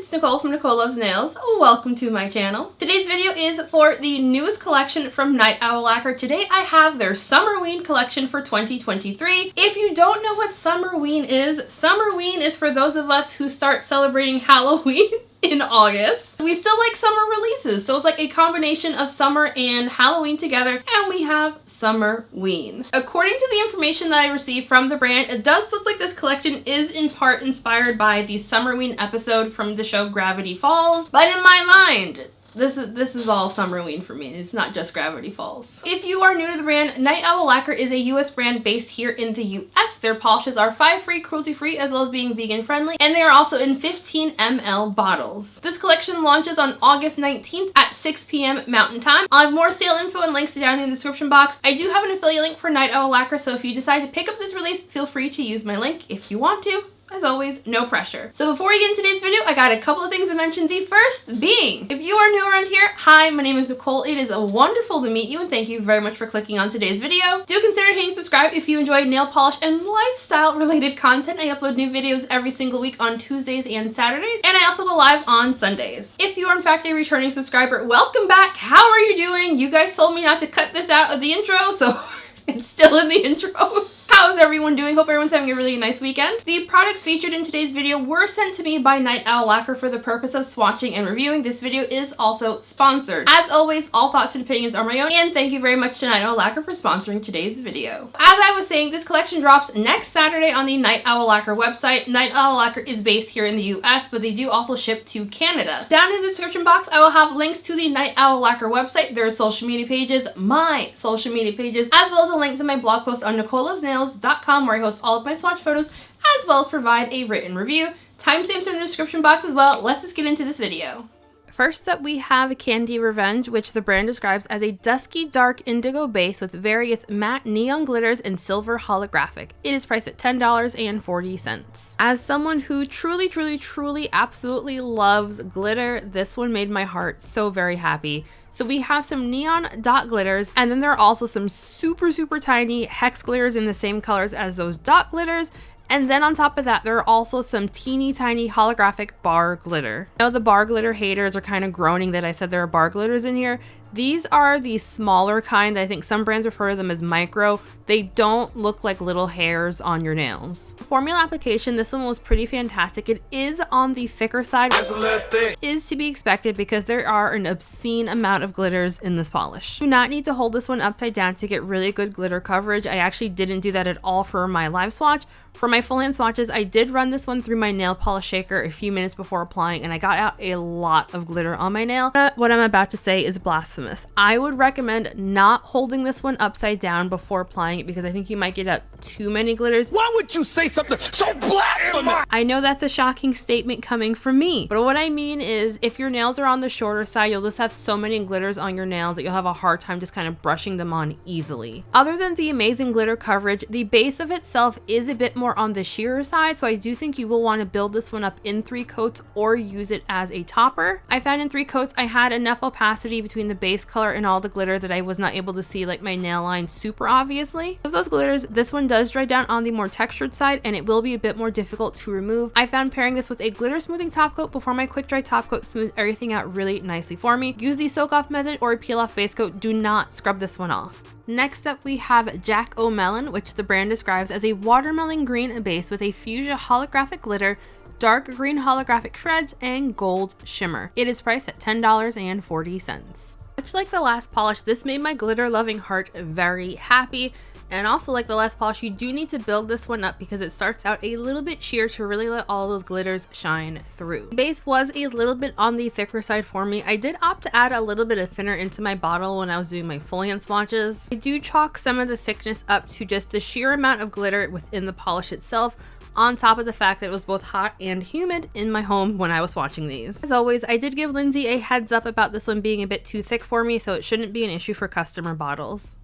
it's Nicole from Nicole Loves Nails. Welcome to my channel. Today's video is for the newest collection from Night Owl Lacquer. Today I have their Summerween collection for 2023. If you don't know what Summerween is for those of us who start celebrating Halloween in August. We still like summer releases, so it's like a combination of summer and Halloween together, and we have Summerween. According to the information that I received from the brand, it does look like this collection is in part inspired by the Summerween episode from the show Gravity Falls, but in my mind, this is all Summerween for me. It's not just Gravity Falls. If you are new to the brand, Night Owl Lacquer is a US brand based here in the US. Their polishes are 5-free, cruelty-free, as well as being vegan friendly, and they are also in 15 ml bottles. This collection launches on August 19th at 6 p.m. Mountain Time. I'll have more sale info and links down in the description box. I do have an affiliate link for Night Owl Lacquer, so if you decide to pick up this release, feel free to use my link if you want to. As always, no pressure. So before we get into today's video, I got a couple of things to mention. The first being, if you are new around here, hi, my name is Nicole. It is wonderful to meet you, and thank you very much for clicking on today's video. Do consider hitting subscribe if you enjoy nail polish and lifestyle related content. I upload new videos every single week on Tuesdays and Saturdays, and I also go live on Sundays. If you are in fact a returning subscriber, welcome back. How are you doing? You guys told me not to cut this out of the intro, so it's still in the intros. How's everyone doing? Hope everyone's having a really nice weekend. The products featured in today's video were sent to me by Night Owl Lacquer for the purpose of swatching and reviewing. This video is also sponsored. As always, all thoughts and opinions are my own, and thank you very much to Night Owl Lacquer for sponsoring today's video. As I was saying, this collection drops next Saturday on the Night Owl Lacquer website. Night Owl Lacquer is based here in the US, but they do also ship to Canada. Down in the description box, I will have links to the Night Owl Lacquer website, their social media pages, my social media pages, as well as a link to my blog post on NicoleLovesNails.com, where I host all of my swatch photos, as well as provide a written review. Timestamps are in the description box as well. Let's just get into this video. First up, we have Candy Revenge, which the brand describes as a dusky dark indigo base with various matte neon glitters and silver holographic. It is priced at $10.40. As someone who truly absolutely loves glitter, this one made my heart so very happy. So we have some neon dot glitters, and then there are also some super tiny hex glitters in the same colors as those dot glitters. And then on top of that, there are also some teeny tiny holographic bar glitter. I know the bar glitter haters are kind of groaning that I said there are bar glitters in here. These are the smaller kind. I think some brands refer to them as micro. They don't look like little hairs on your nails. Formula application, this one was pretty fantastic. It is on the thicker side, which is to be expected because there are an obscene amount of glitters in this polish. You do not need to hold this one upside down to get really good glitter coverage. I actually didn't do that at all for my live swatch. For my full hand swatches, I did run this one through my nail polish shaker a few minutes before applying, and I got out a lot of glitter on my nail. What I'm about to say is blasphemous. I would recommend not holding this one upside down before applying it because I think you might get out too many glitters. Why would you say something so blasphemous? I know that's a shocking statement coming from me, but what I mean is if your nails are on the shorter side, you'll just have so many glitters on your nails that you'll have a hard time just kind of brushing them on easily. Other than the amazing glitter coverage, the base of itself is a bit more on the sheerer side, so I do think you will want to build this one up in 3 coats or use it as a topper. I found in 3 coats I had enough opacity between the base color and all the glitter that I was not able to see like my nail line super obviously. Of those glitters, this one does dry down on the more textured side, and it will be a bit more difficult to remove. I found pairing this with a glitter smoothing top coat before my quick dry top coat smoothed everything out really nicely for me. Use the soak off method or a peel off base coat. Do not scrub this one off. Next up, we have Jack-o-melond, which the brand describes as a watermelon green base with a fuchsia holographic glitter, dark green holographic shreds, and gold shimmer. It is priced at $10.40. Much like the last polish, this made my glitter-loving heart very happy. And also like the last polish, you do need to build this one up because it starts out a little bit sheer to really let all those glitters shine through. The base was a little bit on the thicker side for me. I did opt to add a little bit of thinner into my bottle when I was doing my full hand swatches. I do chalk some of the thickness up to just the sheer amount of glitter within the polish itself, on top of the fact that it was both hot and humid in my home when I was swatching these. As always, I did give Lindsay a heads up about this one being a bit too thick for me, so it shouldn't be an issue for customer bottles.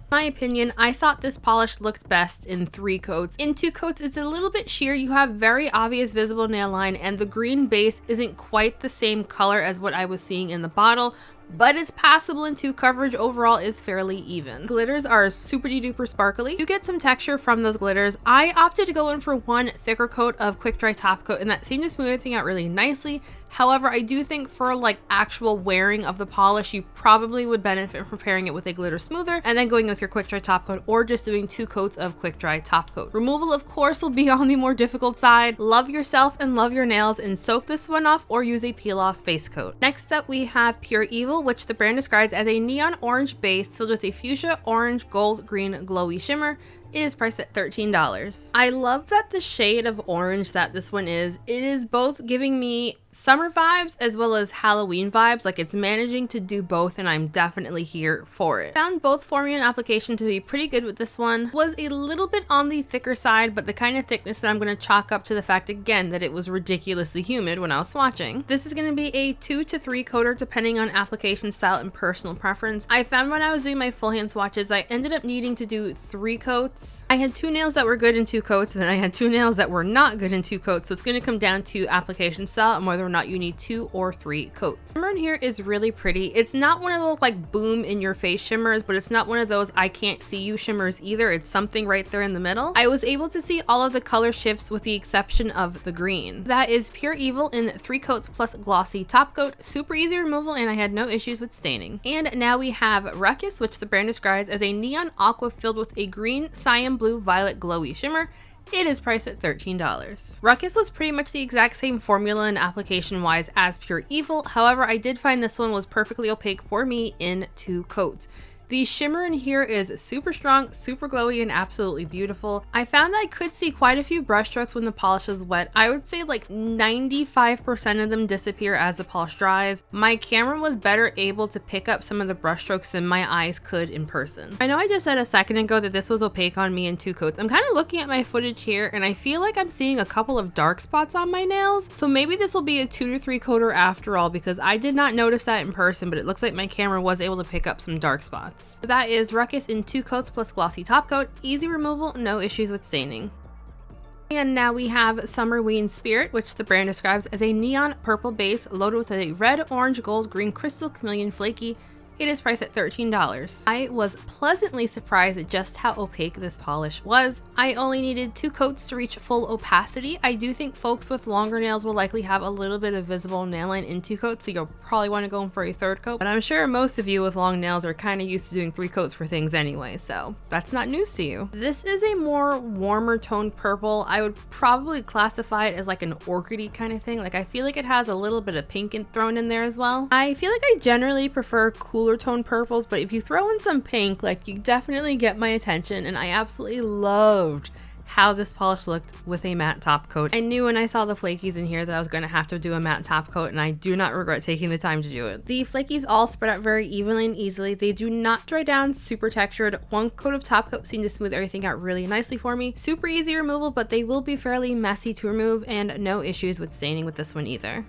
In my opinion, I thought this polish looked best in 3 coats. In 2 coats, it's a little bit sheer. You have very obvious visible nail line, and the green base isn't quite the same color as what I was seeing in the bottle, but it's passable in 2. Coverage overall is fairly even. Glitters are super duper sparkly. You get some texture from those glitters. I opted to go in for 1 thicker coat of quick dry top coat, and that seemed to smooth everything out really nicely. However, I do think for like actual wearing of the polish, you probably would benefit from pairing it with a glitter smoother and then going with your quick dry top coat, or just doing 2 coats of quick dry top coat. Removal, of course, will be on the more difficult side. Love yourself and love your nails and soak this one off or use a peel off base coat. Next up, we have Pure Evil, which the brand describes as a neon orange base filled with a fuchsia, orange, gold, green, glowy shimmer. It is priced at $13. I love that the shade of orange that this one is, it is both giving me summer vibes as well as Halloween vibes. Like, it's managing to do both, and I'm definitely here for it. Found both formula and application to be pretty good with this one. Was a little bit on the thicker side, but the kind of thickness that I'm going to chalk up to the fact again that it was ridiculously humid when I was swatching. This is going to be a 2 to 3 coater depending on application style and personal preference. I found when I was doing my full hand swatches, I ended up needing to do 3 coats. I had 2 nails that were good in 2 coats, and then I had 2 nails that were not good in 2 coats. So it's going to come down to application style and whether or not you need 2 or 3 coats. Shimmer in here is really pretty. It's not one of those like boom in your face shimmers, but it's not one of those I can't see you shimmers either. It's something right there in the middle. I was able to see all of the color shifts with the exception of the green. That is Pure Evil in 3 coats plus glossy top coat. Super easy removal, and I had no issues with staining. And now we have Ruckus, which the brand describes as a neon aqua filled with a green, cyan, blue, violet glowy shimmer. It is priced at $13. Ruckus was pretty much the exact same formula and application wise as Pure Evil. However, I did find this one was perfectly opaque for me in 2 coats. The shimmer in here is super strong, super glowy, and absolutely beautiful. I found that I could see quite a few brush strokes when the polish is wet. I would say like 95% of them disappear as the polish dries. My camera was better able to pick up some of the brush strokes than my eyes could in person. I know I just said a second ago that this was opaque on me in 2 coats. I'm kind of looking at my footage here, and I feel like I'm seeing a couple of dark spots on my nails. So maybe this will be a 2 to 3 coater after all, because I did not notice that in person, but it looks like my camera was able to pick up some dark spots. That is Ruckus in 2 coats plus glossy top coat. Easy removal, no issues with staining. And now we have Summerween Spirit, which the brand describes as a neon purple base loaded with a red, orange, gold, green crystal chameleon flaky. It is priced at $13. I was pleasantly surprised at just how opaque this polish was. I only needed 2 coats to reach full opacity. I do think folks with longer nails will likely have a little bit of visible nail line in 2 coats, so you'll probably want to go in for a 3rd coat. But I'm sure most of you with long nails are kind of used to doing 3 coats for things anyway, so that's not news to you. This is a more warmer toned purple. I would probably classify it as like an orchidy kind of thing. Like, I feel like it has a little bit of pink thrown in there as well. I feel like I generally prefer cooler tone purples, but if you throw in some pink, like, you definitely get my attention, and I absolutely loved how this polish looked with a matte top coat. I knew when I saw the flakies in here that I was going to have to do a matte top coat, and I do not regret taking the time to do it. The flakies all spread out very evenly and easily. They do not dry down, super textured. 1 coat of top coat seemed to smooth everything out really nicely for me. Super easy removal, but they will be fairly messy to remove, and no issues with staining with this one either.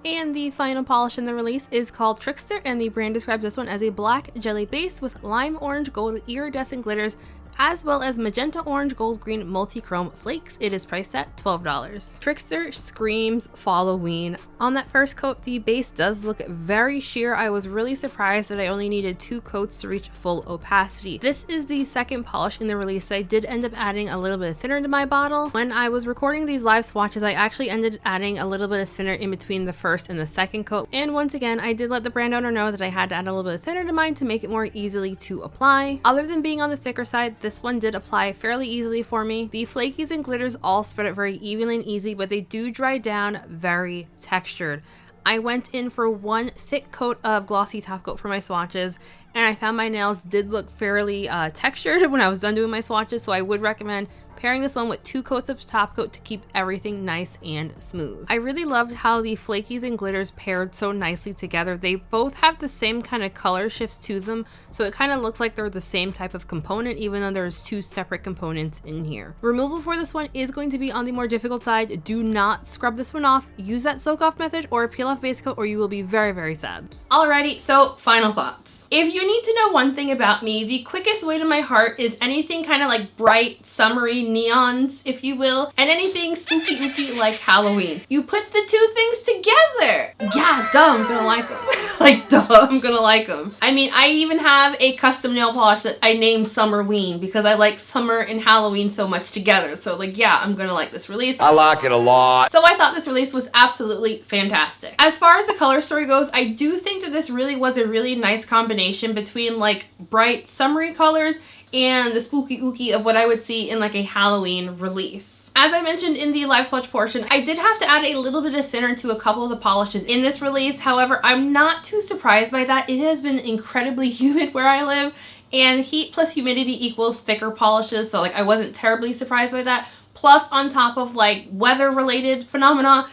And the final polish in the release is called Trickster, and the brand describes this one as a black jelly base with lime orange gold iridescent glitters, as well as magenta orange gold green multi-chrome flakes. It is priced at $12. Trickster screams Halloween. On that first coat, the base does look very sheer. I was really surprised that I only needed 2 coats to reach full opacity. This is the 2nd polish in the release that I did end up adding a little bit of thinner to my bottle. When I was recording these live swatches, I actually ended up adding a little bit of thinner in between the 1st and the 2nd coat. And once again, I did let the brand owner know that I had to add a little bit of thinner to mine to make it more easily to apply. Other than being on the thicker side, this one did apply fairly easily for me. The flakies and glitters all spread out very evenly and easy, but they do dry down very textured. I went in for 1 thick coat of glossy top coat for my swatches, and I found my nails did look fairly textured when I was done doing my swatches, so I would recommend pairing this one with 2 coats of top coat to keep everything nice and smooth. I really loved how the flakies and glitters paired so nicely together. They both have the same kind of color shifts to them, so it kind of looks like they're the same type of component, even though there's 2 separate components in here. Removal for this one is going to be on the more difficult side. Do not scrub this one off. Use that soak off method or peel off base coat, or you will be very, very sad. Alrighty, so final thoughts. If you need to know one thing about me, the quickest way to my heart is anything kind of like bright, summery neons, if you will, and anything spooky ooky like Halloween. You put the two things together. Yeah, duh, I'm gonna like them. Like, duh, I'm gonna like them. I mean, I even have a custom nail polish that I named Summerween because I like summer and Halloween so much together. So like, yeah, I'm gonna like this release. I like it a lot. So I thought this release was absolutely fantastic. As far as the color story goes, I do think that this really was a really nice combination between like bright summery colors and the spooky ooky of what I would see in like a Halloween release. As I mentioned in the live swatch portion, I did have to add a little bit of thinner to a couple of the polishes in this release. However, I'm not too surprised by that. It has been incredibly humid where I live, and heat plus humidity equals thicker polishes, so like I wasn't terribly surprised by that. Plus, on top of like weather-related phenomena,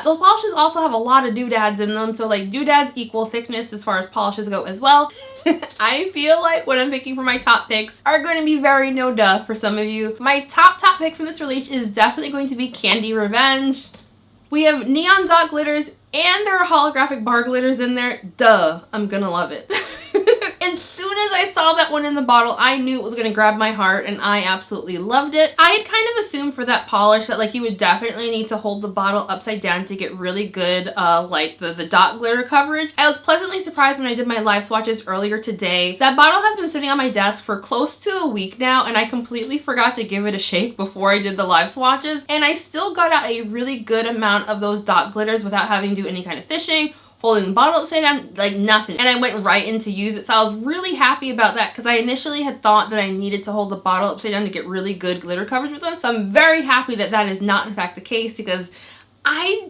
those polishes also have a lot of doodads in them, so like doodads equal thickness as far as polishes go as well. I feel like what I'm picking for my top picks are going to be very no duh for some of you. My top pick from this release is definitely going to be Candy Revenge. We have neon dot glitters and there are holographic bar glitters in there. Duh, I'm gonna love it. As soon as I saw that one in the bottle, I knew it was gonna grab my heart and I absolutely loved it. I had kind of assumed for that polish that like you would definitely need to hold the bottle upside down to get really good like the dot glitter coverage. I was pleasantly surprised when I did my live swatches earlier today. That bottle has been sitting on my desk for close to a week now and I completely forgot to give it a shake before I did the live swatches, and I still got out a really good amount of those dot glitters without having to do any kind of fishing, holding the bottle upside down, like nothing. And I went right in to use it. So I was really happy about that because I initially had thought that I needed to hold the bottle upside down to get really good glitter coverage with them. So I'm very happy that that is not in fact the case because I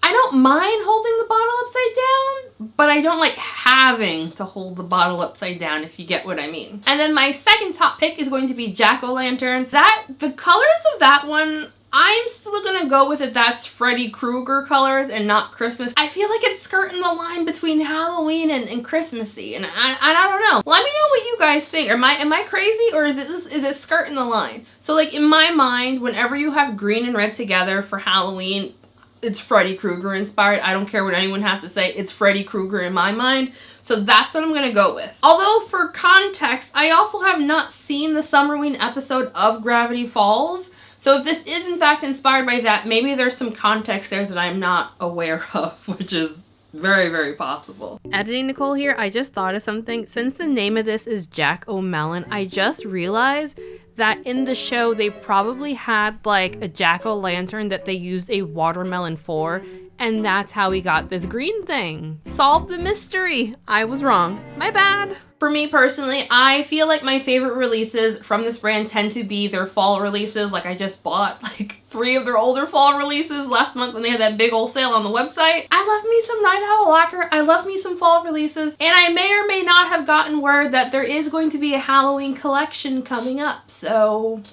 don't mind holding the bottle upside down, but I don't like having to hold the bottle upside down, if you get what I mean. And then my second top pick is going to be Jack-o'-lantern. The colors of that one, I'm still gonna go with it. That's Freddy Krueger colors and not Christmas. I feel like it's skirting the line between Halloween and Christmassy, and I don't know. Let me know what you guys think. Am I crazy, or is it skirting the line? So like in my mind, whenever you have green and red together for Halloween, it's Freddy Krueger inspired. I don't care what anyone has to say. It's Freddy Krueger in my mind. So that's what I'm gonna go with. Although for context, I also have not seen the Summerween episode of Gravity Falls. So if this is in fact inspired by that, maybe there's some context there that I'm not aware of, which is very, very possible. Editing Nicole here, I just thought of something. Since the name of this is Jack-o'-melond, I just realized that in the show they probably had like a jack-o'-lantern that they used a watermelon for, and that's how we got this green thing. Solve the mystery. I was wrong. My bad. For me personally, I feel like my favorite releases from this brand tend to be their fall releases. Like I just bought like 3 of their older fall releases last month when they had that big old sale on the website. I love me some Night Owl Lacquer. I love me some fall releases. And I may or may not have gotten word that there is going to be a Halloween collection coming up. So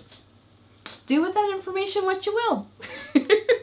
do with that information what you will.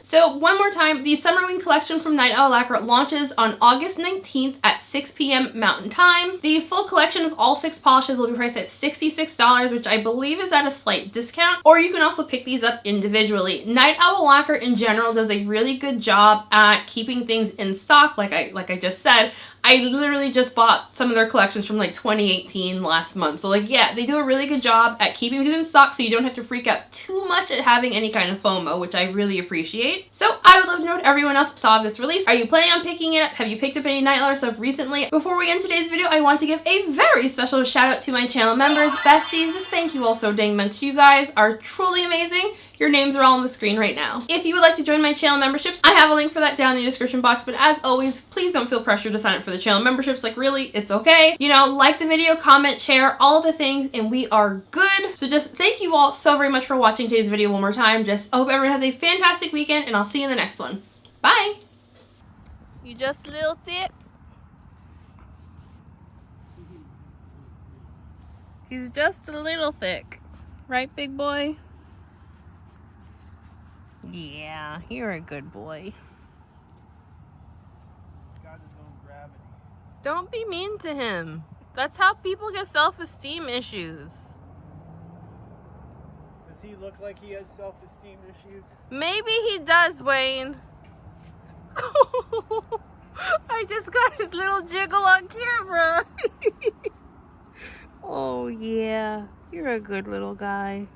So one more time, the Summerween collection from Night Owl Lacquer launches on August 19th at 6 p.m. Mountain Time. The full collection of all 6 polishes will be priced at $66, which I believe is at a slight discount, or you can also pick these up individually. Night Owl Lacquer in general does a really good job at keeping things in stock, like I just said. I literally just bought some of their collections from like 2018 last month. So like, yeah, they do a really good job at keeping things in stock so you don't have to freak out too much at having any kind of FOMO, which I really appreciate. So I would love to know what everyone else thought of this release. Are you planning on picking it up? Have you picked up any Night Owl stuff recently? Before we end today's video, I want to give a very special shout out to my channel members, besties. Just thank you all so dang much. You guys are truly amazing. Your names are all on the screen right now. If you would like to join my channel memberships, I have a link for that down in the description box, but as always, please don't feel pressured to sign up for the channel memberships. Like really, it's okay. You know, like the video, comment, share, all of the things, and we are good. So just thank you all so very much for watching today's video one more time. Just hope everyone has a fantastic weekend, and I'll see you in the next one. Bye! You just a little thick? He's just a little thick. Right, big boy? Yeah, you're a good boy. He's got his own gravity. Don't be mean to him. That's how people get self-esteem issues. Does he look like he has self-esteem issues? Maybe he does, Wayne. I I just got his little jiggle on camera. Oh, yeah. You're a good little guy.